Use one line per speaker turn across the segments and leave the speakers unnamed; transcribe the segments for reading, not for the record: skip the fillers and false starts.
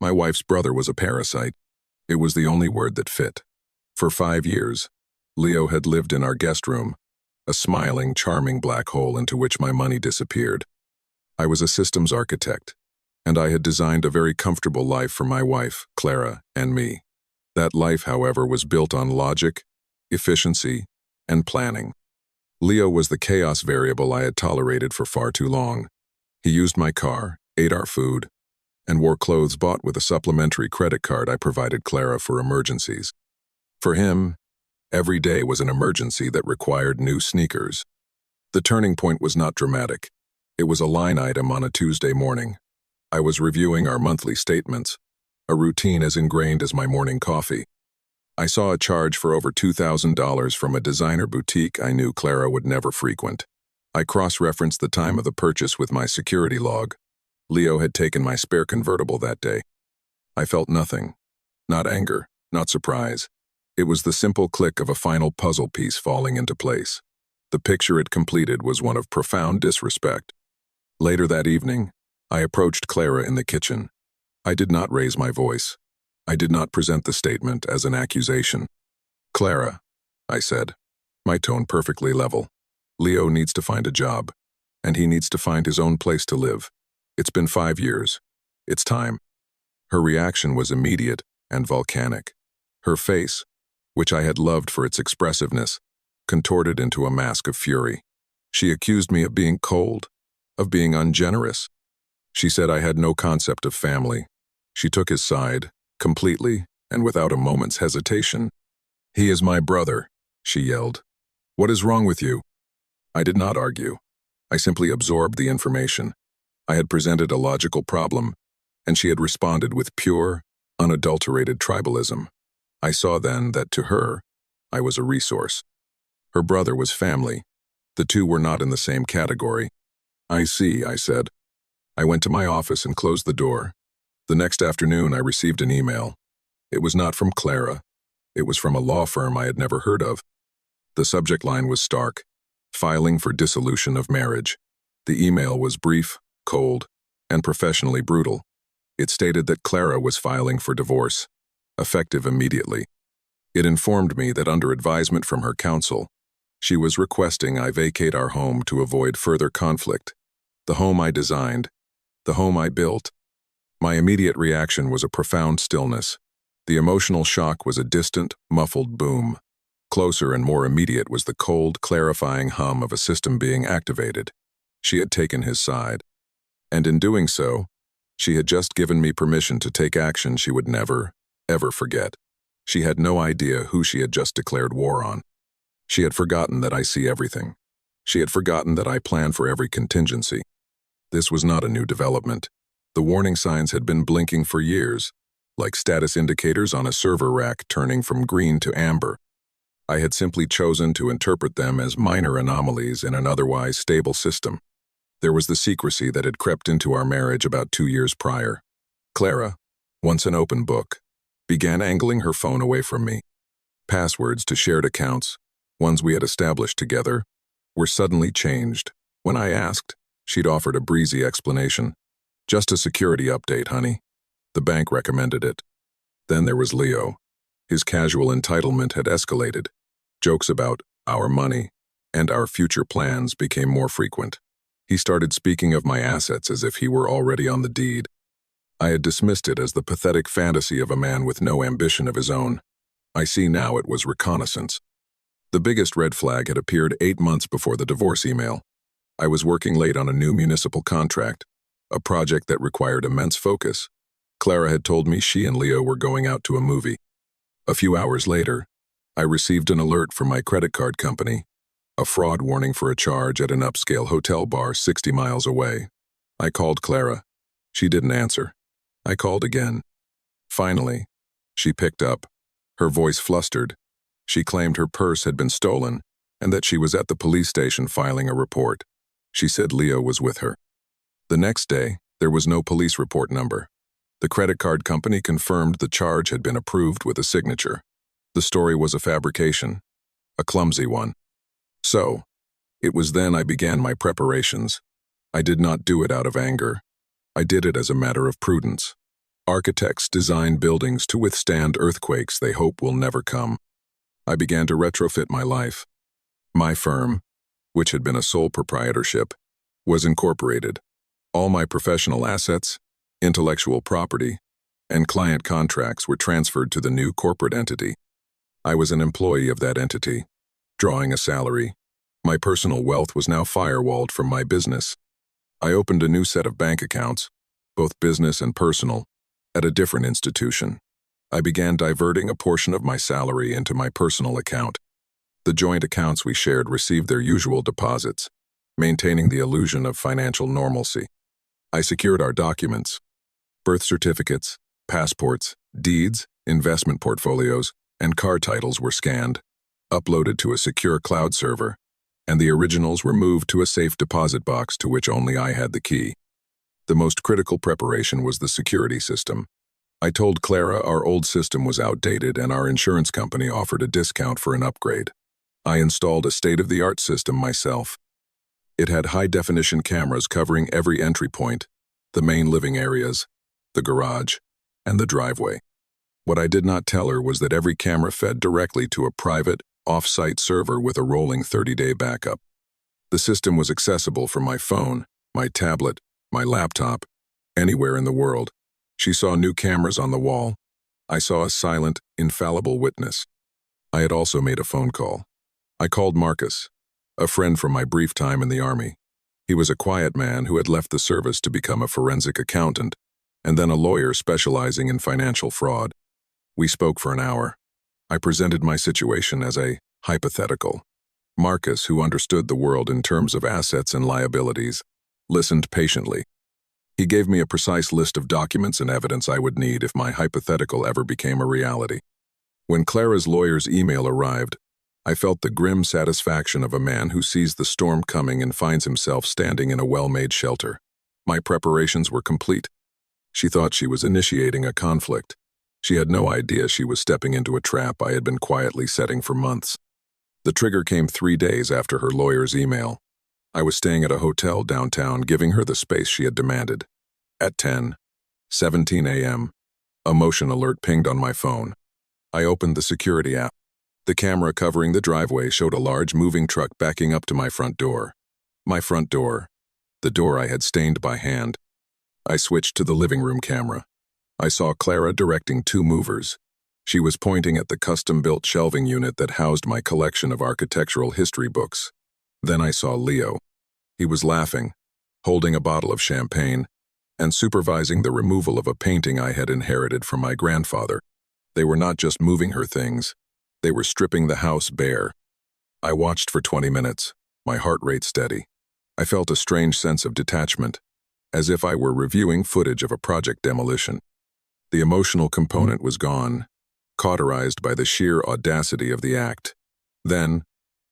My wife's brother was a parasite. It was the only word that fit. For 5 years, Leo had lived in our guest room, a smiling, charming black hole into which my money disappeared. I was a systems architect, and I had designed a very comfortable life for my wife, Clara, and me. That life, however, was built on logic, efficiency, and planning. Leo was the chaos variable I had tolerated for far too long. He used my car, ate our food, and wore clothes bought with a supplementary credit card I provided Clara for emergencies. For him, every day was an emergency that required new sneakers. The turning point was not dramatic. It was a line item on a Tuesday morning. I was reviewing our monthly statements, a routine as ingrained as my morning coffee. I saw a charge for over $2,000 from a designer boutique I knew Clara would never frequent. I cross-referenced the time of the purchase with my security log. Leo had taken my spare convertible that day. I felt nothing. Not anger, not surprise. It was the simple click of a final puzzle piece falling into place. The picture it completed was one of profound disrespect. Later that evening, I approached Clara in the kitchen. I did not raise my voice. I did not present the statement as an accusation. "Clara," I said, my tone perfectly level. "Leo needs to find a job, and he needs to find his own place to live. It's been 5 years. It's time." Her reaction was immediate and volcanic. Her face, which I had loved for its expressiveness, contorted into a mask of fury. She accused me of being cold, of being ungenerous. She said I had no concept of family. She took his side, completely and without a moment's hesitation. "He is my brother," she yelled. "What is wrong with you?" I did not argue. I simply absorbed the information. I had presented a logical problem, and she had responded with pure, unadulterated tribalism. I saw then that to her, I was a resource. Her brother was family. The two were not in the same category. "I see," I said. I went to my office and closed the door. The next afternoon, I received an email. It was not from Clara. It was from a law firm I had never heard of. The subject line was stark: filing for dissolution of marriage. The email was brief, cold, and professionally brutal. It stated that Clara was filing for divorce, effective immediately. It informed me that under advisement from her counsel, she was requesting I vacate our home to avoid further conflict. The home I designed, the home I built. My immediate reaction was a profound stillness. The emotional shock was a distant, muffled boom. Closer and more immediate was the cold, clarifying hum of a system being activated. She had taken his side. And in doing so, she had just given me permission to take action she would never, ever forget. She had no idea who she had just declared war on. She had forgotten that I see everything. She had forgotten that I plan for every contingency. This was not a new development. The warning signs had been blinking for years, like status indicators on a server rack turning from green to amber. I had simply chosen to interpret them as minor anomalies in an otherwise stable system. There was the secrecy that had crept into our marriage about 2 years prior. Clara, once an open book, began angling her phone away from me. Passwords to shared accounts, ones we had established together, were suddenly changed. When I asked, she'd offered a breezy explanation. "Just a security update, honey. The bank recommended it." Then there was Leo. His casual entitlement had escalated. Jokes about our money and our future plans became more frequent. He started speaking of my assets as if he were already on the deed. I had dismissed it as the pathetic fantasy of a man with no ambition of his own. I see now it was reconnaissance. The biggest red flag had appeared 8 months before the divorce email. I was working late on a new municipal contract, a project that required immense focus. Clara had told me she and Leo were going out to a movie. A few hours later, I received an alert from my credit card company, a fraud warning for a charge at an upscale hotel bar 60 miles away. I called Clara. She didn't answer. I called again. Finally, she picked up, her voice flustered. She claimed her purse had been stolen and that she was at the police station filing a report. She said Leo was with her. The next day, there was no police report number. The credit card company confirmed the charge had been approved with a signature. The story was a fabrication, a clumsy one. So, it was then I began my preparations. I did not do it out of anger. I did it as a matter of prudence. Architects design buildings to withstand earthquakes they hope will never come. I began to retrofit my life. My firm, which had been a sole proprietorship, was incorporated. All my professional assets, intellectual property, and client contracts were transferred to the new corporate entity. I was an employee of that entity, drawing a salary. My personal wealth was now firewalled from my business. I opened a new set of bank accounts, both business and personal, at a different institution. I began diverting a portion of my salary into my personal account. The joint accounts we shared received their usual deposits, maintaining the illusion of financial normalcy. I secured our documents. Birth certificates, passports, deeds, investment portfolios, and car titles were scanned, uploaded to a secure cloud server, and the originals were moved to a safe deposit box to which only I had the key. The most critical preparation was the security system. I told Clara our old system was outdated and our insurance company offered a discount for an upgrade. I installed a state-of-the-art system myself. It had high-definition cameras covering every entry point, the main living areas, the garage, and the driveway. What I did not tell her was that every camera fed directly to a private, off-site server with a rolling 30-day backup. The system was accessible from my phone, my tablet, my laptop, anywhere in the world. She saw new cameras on the wall. I saw a silent, infallible witness. I had also made a phone call. I called Marcus, a friend from my brief time in the Army. He was a quiet man who had left the service to become a forensic accountant, and then a lawyer specializing in financial fraud. We spoke for an hour. I presented my situation as a hypothetical. Marcus, who understood the world in terms of assets and liabilities, listened patiently. He gave me a precise list of documents and evidence I would need if my hypothetical ever became a reality. When Clara's lawyer's email arrived, I felt the grim satisfaction of a man who sees the storm coming and finds himself standing in a well-made shelter. My preparations were complete. She thought she was initiating a conflict. She had no idea she was stepping into a trap I had been quietly setting for months. The trigger came 3 days after her lawyer's email. I was staying at a hotel downtown, giving her the space she had demanded. At 10:17 a.m., a motion alert pinged on my phone. I opened the security app. The camera covering the driveway showed a large moving truck backing up to my front door. My front door, the door I had stained by hand. I switched to the living room camera. I saw Clara directing 2 movers. She was pointing at the custom-built shelving unit that housed my collection of architectural history books. Then I saw Leo. He was laughing, holding a bottle of champagne, and supervising the removal of a painting I had inherited from my grandfather. They were not just moving her things. They were stripping the house bare. I watched for 20 minutes, my heart rate steady. I felt a strange sense of detachment, as if I were reviewing footage of a project demolition. The emotional component was gone, cauterized by the sheer audacity of the act. Then,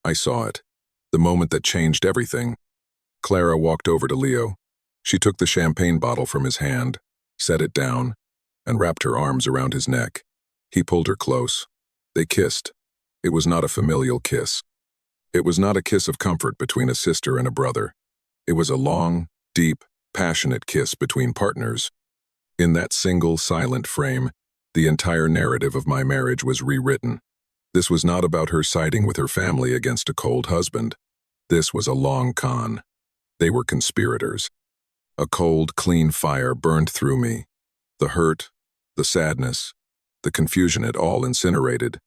I saw it, the moment that changed everything. Clara walked over to Leo. She took the champagne bottle from his hand, set it down, and wrapped her arms around his neck. He pulled her close. They kissed. It was not a familial kiss. It was not a kiss of comfort between a sister and a brother. It was a long, deep, passionate kiss between partners. In that single, silent frame, the entire narrative of my marriage was rewritten. This was not about her siding with her family against a cold husband. This was a long con. They were conspirators. A cold, clean fire burned through me. The hurt, the sadness, the confusion it all incinerated,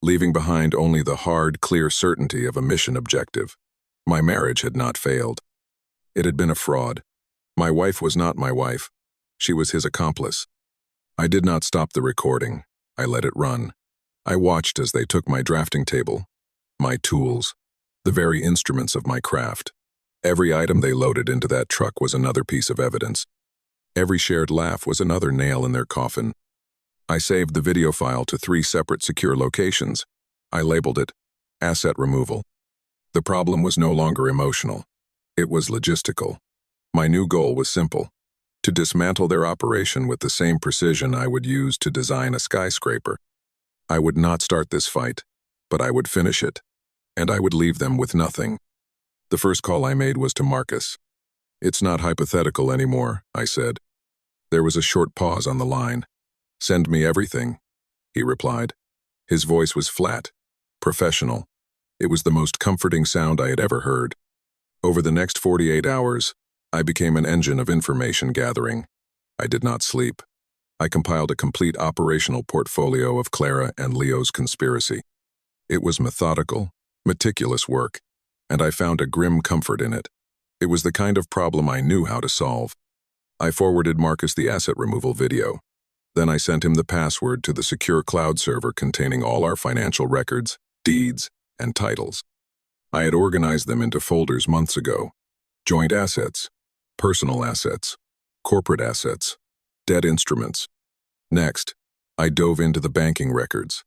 leaving behind only the hard, clear certainty of a mission objective. My marriage had not failed. It had been a fraud. My wife was not my wife. She was his accomplice. I did not stop the recording. I let it run. I watched as they took my drafting table, my tools, the very instruments of my craft. Every item they loaded into that truck was another piece of evidence. Every shared laugh was another nail in their coffin. I saved the video file to 3 separate secure locations. I labeled it Asset Removal. The problem was no longer emotional. It was logistical. My new goal was simple: to dismantle their operation with the same precision I would use to design a skyscraper. I would not start this fight, but I would finish it, and I would leave them with nothing. The first call I made was to Marcus. "It's not hypothetical anymore," I said. There was a short pause on the line. "Send me everything," he replied. His voice was flat, professional. It was the most comforting sound I had ever heard. Over the next 48 hours, I became an engine of information gathering. I did not sleep. I compiled a complete operational portfolio of Clara and Leo's conspiracy. It was methodical, meticulous work, and I found a grim comfort in it. It was the kind of problem I knew how to solve. I forwarded Marcus the asset removal video. Then I sent him the password to the secure cloud server containing all our financial records, deeds, and titles. I had organized them into folders months ago: joint assets, personal assets, corporate assets, debt instruments. Next, I dove into the banking records.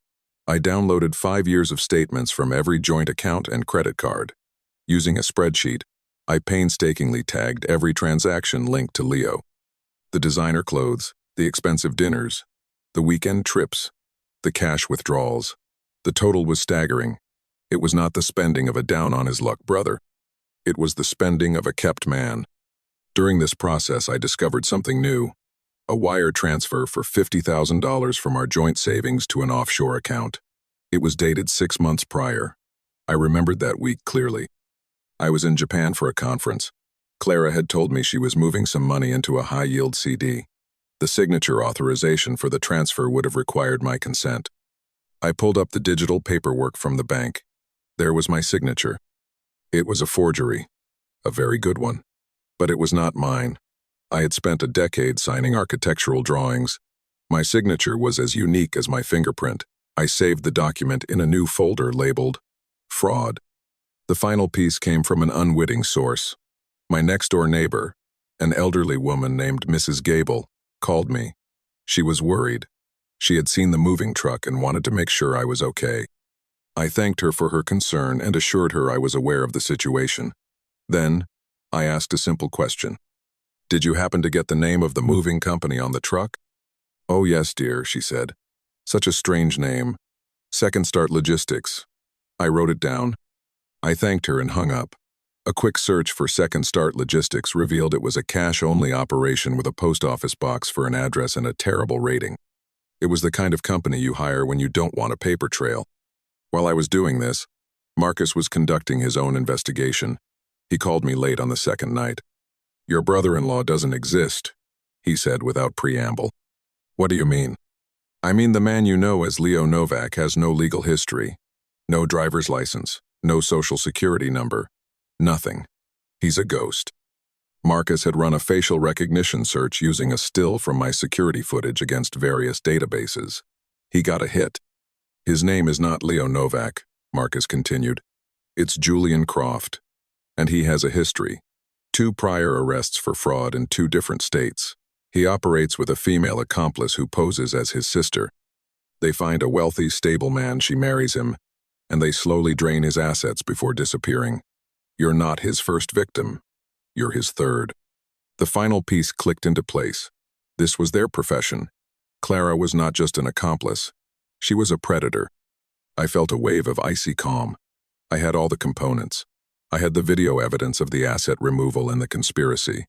I downloaded 5 years of statements from every joint account and credit card. Using a spreadsheet, I painstakingly tagged every transaction linked to Leo. The designer clothes, the expensive dinners, the weekend trips, the cash withdrawals. The total was staggering. It was not the spending of a down-on-his-luck brother. It was the spending of a kept man. During this process, I discovered something new: a wire transfer for $50,000 from our joint savings to an offshore account. It was dated 6 months prior. I remembered that week clearly. I was in Japan for a conference. Clara had told me she was moving some money into a high-yield CD. The signature authorization for the transfer would have required my consent. I pulled up the digital paperwork from the bank. There was my signature. It was a forgery, a very good one. But it was not mine. I had spent a decade signing architectural drawings. My signature was as unique as my fingerprint. I saved the document in a new folder labeled Fraud. The final piece came from an unwitting source. My next-door neighbor, an elderly woman named Mrs. Gable, called me. She was worried. She had seen the moving truck and wanted to make sure I was okay. I thanked her for her concern and assured her I was aware of the situation. Then, I asked a simple question. "Did you happen to get the name of the moving company on the truck?" "Oh yes, dear," she said. "Such a strange name. Second Start Logistics." I wrote it down. I thanked her and hung up. A quick search for Second Start Logistics revealed it was a cash-only operation with a post office box for an address and a terrible rating. It was the kind of company you hire when you don't want a paper trail. While I was doing this, Marcus was conducting his own investigation. He called me late on the second night. "Your brother-in-law doesn't exist," he said without preamble. "What do you mean?" "I mean the man you know as Leo Novak has no legal history, no driver's license, no social security number, nothing. He's a ghost." Marcus had run a facial recognition search using a still from my security footage against various databases. He got a hit. "His name is not Leo Novak," Marcus continued. "It's Julian Croft, and he has a history. 2 prior arrests for fraud in 2 different states. He operates with a female accomplice who poses as his sister. They find a wealthy, stable man, she marries him, and they slowly drain his assets before disappearing. You're not his first victim. You're his third." The final piece clicked into place. This was their profession. Clara was not just an accomplice. She was a predator. I felt a wave of icy calm. I had all the components. I had the video evidence of the asset removal and the conspiracy.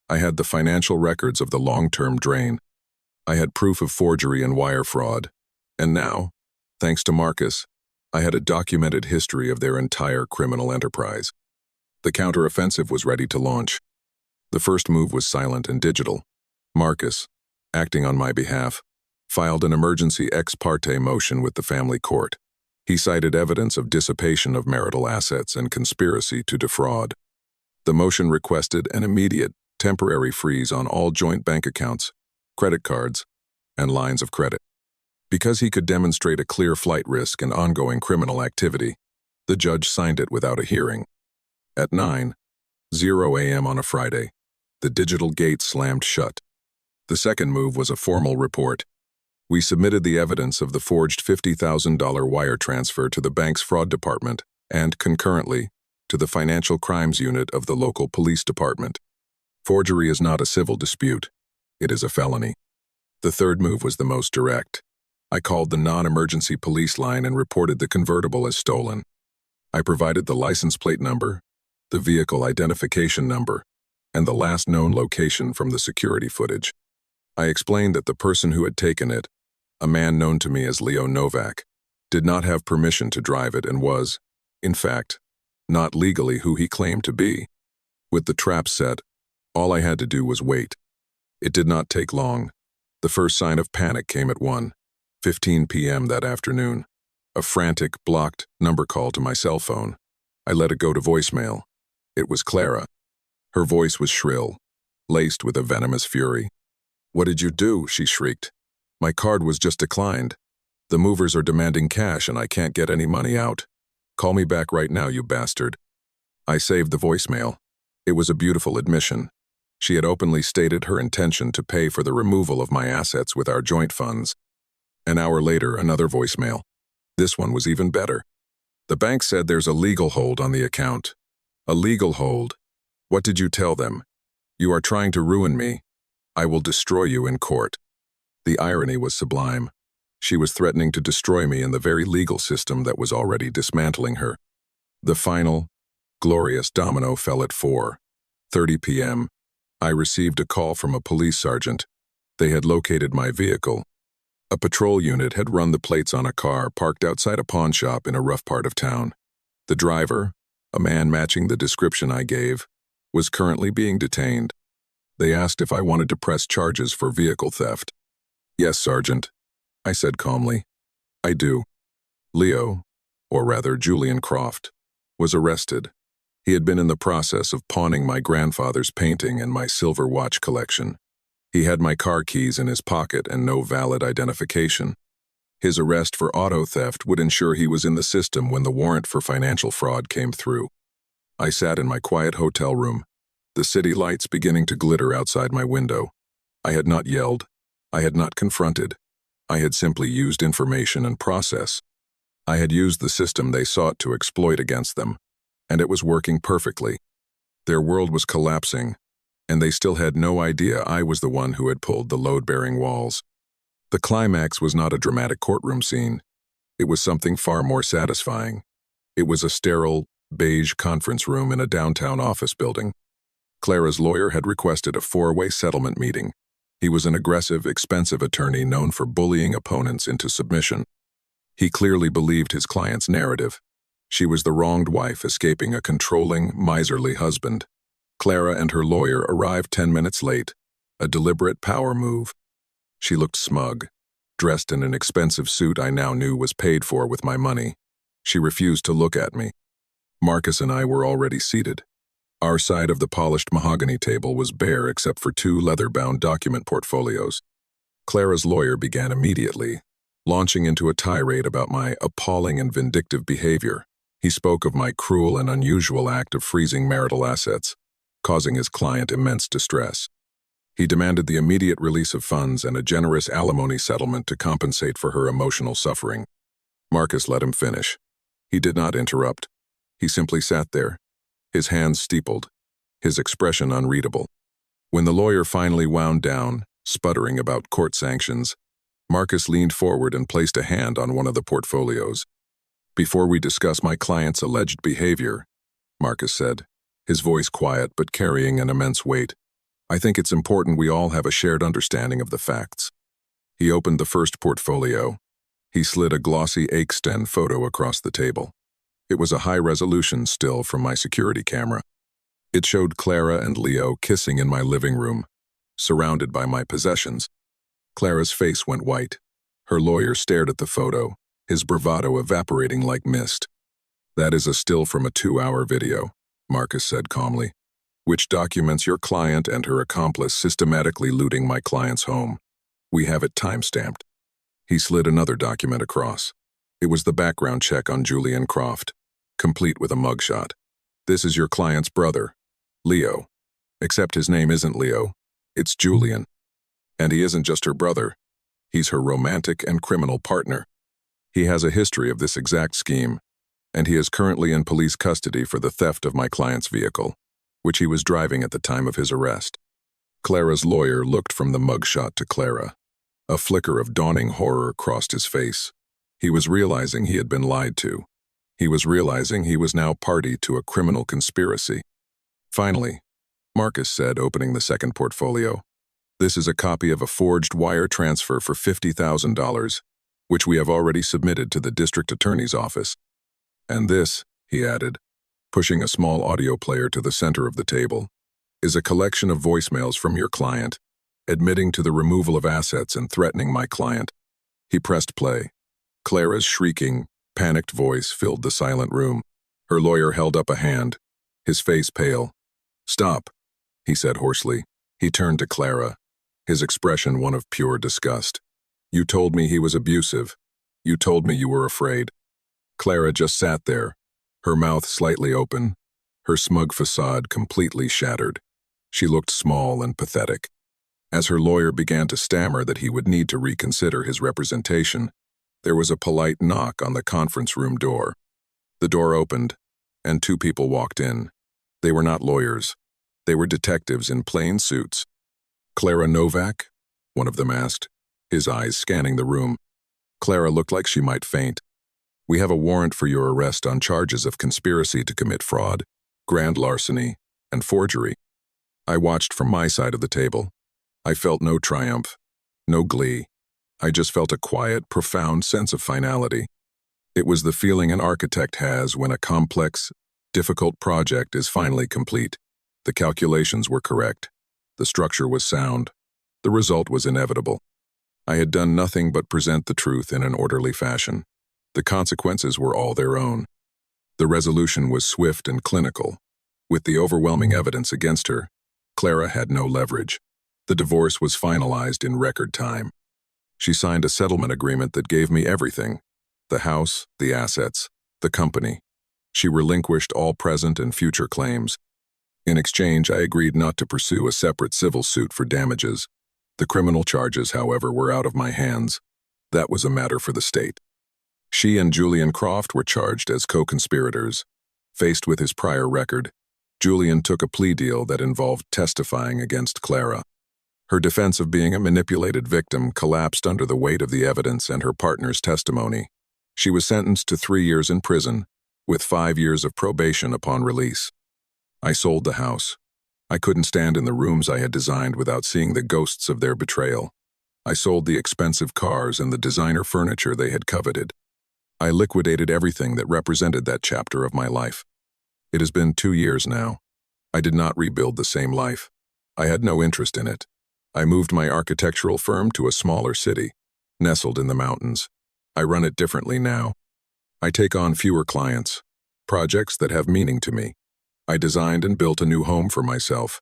I had the financial records of the long-term drain. I had proof of forgery and wire fraud. And now, thanks to Marcus, I had a documented history of their entire criminal enterprise. The counteroffensive was ready to launch. The first move was silent and digital. Marcus, acting on my behalf, filed an emergency ex parte motion with the family court. He cited evidence of dissipation of marital assets and conspiracy to defraud. The motion requested an immediate, temporary freeze on all joint bank accounts, credit cards, and lines of credit. Because he could demonstrate a clear flight risk and ongoing criminal activity, the judge signed it without a hearing. At 9:00 a.m. on a Friday, the digital gate slammed shut. The second move was a formal report. We submitted the evidence of the forged $50,000 wire transfer to the bank's fraud department and, concurrently, to the financial crimes unit of the local police department. Forgery is not a civil dispute. It is a felony. The third move was the most direct. I called the non-emergency police line and reported the convertible as stolen. I provided the license plate number, the vehicle identification number, and the last known location from the security footage. I explained that the person who had taken it, a man known to me as Leo Novak, did not have permission to drive it and was, in fact, not legally who he claimed to be. With the trap set, all I had to do was wait. It did not take long. The first sign of panic came at 1:15 p.m. that afternoon. A frantic, blocked number call to my cell phone. I let it go to voicemail. It was Clara. Her voice was shrill, laced with a venomous fury. "What did you do?" she shrieked. "My card was just declined. The movers are demanding cash and I can't get any money out. Call me back right now, you bastard." I saved the voicemail. It was a beautiful admission. She had openly stated her intention to pay for the removal of my assets with our joint funds. An hour later, another voicemail. This one was even better. "The bank said there's a legal hold on the account." "A legal hold? What did you tell them? You are trying to ruin me. I will destroy you in court." The irony was sublime. She was threatening to destroy me in the very legal system that was already dismantling her. The final, glorious domino fell at 4:30 p.m. I received a call from a police sergeant. They had located my vehicle. A patrol unit had run the plates on a car parked outside a pawn shop in a rough part of town. The driver, a man matching the description I gave, was currently being detained. They asked if I wanted to press charges for vehicle theft. "Yes, Sergeant," I said calmly. "I do." Leo, or rather Julian Croft, was arrested. He had been in the process of pawning my grandfather's painting and my silver watch collection. He had my car keys in his pocket and no valid identification. His arrest for auto theft would ensure he was in the system when the warrant for financial fraud came through. I sat in my quiet hotel room, the city lights beginning to glitter outside my window. I had not yelled. I had not confronted. I had simply used information and process. I had used the system they sought to exploit against them, and it was working perfectly. Their world was collapsing, and they still had no idea I was the one who had pulled the load-bearing walls. The climax was not a dramatic courtroom scene. It was something far more satisfying. It was a sterile, beige conference room in a downtown office building. Clara's lawyer had requested a four-way settlement meeting. He was an aggressive, expensive attorney known for bullying opponents into submission. He clearly believed his client's narrative. She was the wronged wife escaping a controlling, miserly husband. Clara and her lawyer arrived 10 minutes late, a deliberate power move. She looked smug, dressed in an expensive suit I now knew was paid for with my money. She refused to look at me. Marcus and I were already seated. Our side of the polished mahogany table was bare except for 2 leather-bound document portfolios. Clara's lawyer began immediately, launching into a tirade about my appalling and vindictive behavior. He spoke of my cruel and unusual act of freezing marital assets, causing his client immense distress. He demanded the immediate release of funds and a generous alimony settlement to compensate for her emotional suffering. Marcus let him finish. He did not interrupt. He simply sat there, his hands steepled, his expression unreadable. When the lawyer finally wound down, sputtering about court sanctions, Marcus leaned forward and placed a hand on one of the portfolios. "Before we discuss my client's alleged behavior," Marcus said, his voice quiet but carrying an immense weight, "I think it's important we all have a shared understanding of the facts." He opened the first portfolio. He slid a glossy Akesten photo across the table. It was a high-resolution still from my security camera. It showed Clara and Leo kissing in my living room, surrounded by my possessions. Clara's face went white. Her lawyer stared at the photo, his bravado evaporating like mist. "That is a still from a 2-hour video," Marcus said calmly, "which documents your client and her accomplice systematically looting my client's home. We have it time-stamped." He slid another document across. It was the background check on Julian Croft, complete with a mugshot. "This is your client's brother, Leo. Except his name isn't Leo, it's Julian. And he isn't just her brother, he's her romantic and criminal partner. He has a history of this exact scheme, and he is currently in police custody for the theft of my client's vehicle, which he was driving at the time of his arrest." Clara's lawyer looked from the mugshot to Clara. A flicker of dawning horror crossed his face. He was realizing he had been lied to. He was realizing he was now party to a criminal conspiracy. Finally, Marcus said, opening the second portfolio, This is a copy of a forged wire transfer for $50,000, which we have already submitted to the district attorney's office. And this, he added, pushing a small audio player to the center of the table, is a collection of voicemails from your client, admitting to the removal of assets and threatening my client. He pressed play. Clara's shrieking, panicked voice filled the silent room. Her lawyer held up a hand, his face pale. "Stop," he said hoarsely. He turned to Clara, his expression one of pure disgust. "You told me he was abusive. You told me you were afraid." Clara just sat there, her mouth slightly open, her smug facade completely shattered. She looked small and pathetic. As her lawyer began to stammer that he would need to reconsider his representation, there was a polite knock on the conference room door. The door opened, and two people walked in. They were not lawyers. They were detectives in plain suits. "Clara Novak?" one of them asked, his eyes scanning the room. Clara looked like she might faint. "We have a warrant for your arrest on charges of conspiracy to commit fraud, grand larceny, and forgery." I watched from my side of the table. I felt no triumph, no glee. I just felt a quiet, profound sense of finality. It was the feeling an architect has when a complex, difficult project is finally complete. The calculations were correct. The structure was sound. The result was inevitable. I had done nothing but present the truth in an orderly fashion. The consequences were all their own. The resolution was swift and clinical. With the overwhelming evidence against her, Clara had no leverage. The divorce was finalized in record time. She signed a settlement agreement that gave me everything: the house, the assets, the company. She relinquished all present and future claims. In exchange, I agreed not to pursue a separate civil suit for damages. The criminal charges, however, were out of my hands. That was a matter for the state. She and Julian Croft were charged as co-conspirators. Faced with his prior record, Julian took a plea deal that involved testifying against Clara. Her defense of being a manipulated victim collapsed under the weight of the evidence and her partner's testimony. She was sentenced to 3 years in prison, with 5 years of probation upon release. I sold the house. I couldn't stand in the rooms I had designed without seeing the ghosts of their betrayal. I sold the expensive cars and the designer furniture they had coveted. I liquidated everything that represented that chapter of my life. It has been 2 years now. I did not rebuild the same life. I had no interest in it. I moved my architectural firm to a smaller city, nestled in the mountains. I run it differently now. I take on fewer clients, projects that have meaning to me. I designed and built a new home for myself.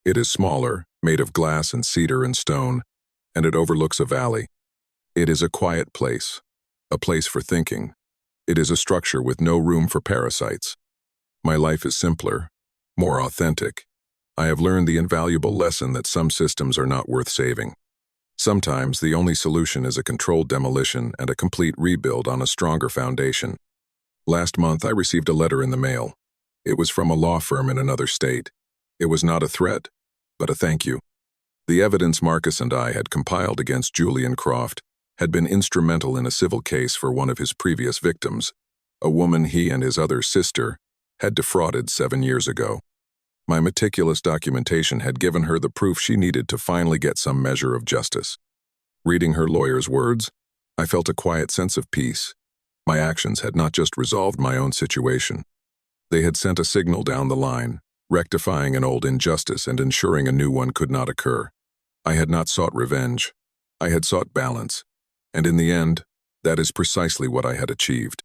It is smaller, made of glass and cedar and stone, and it overlooks a valley. It is a quiet place, a place for thinking. It is a structure with no room for parasites. My life is simpler, more authentic. I have learned the invaluable lesson that some systems are not worth saving. Sometimes the only solution is a controlled demolition and a complete rebuild on a stronger foundation. Last month, I received a letter in the mail. It was from a law firm in another state. It was not a threat, but a thank you. The evidence Marcus and I had compiled against Julian Croft had been instrumental in a civil case for one of his previous victims, a woman he and his other sister had defrauded 7 years ago. My meticulous documentation had given her the proof she needed to finally get some measure of justice. Reading her lawyer's words, I felt a quiet sense of peace. My actions had not just resolved my own situation. They had sent a signal down the line, rectifying an old injustice and ensuring a new one could not occur. I had not sought revenge. I had sought balance. And in the end, that is precisely what I had achieved.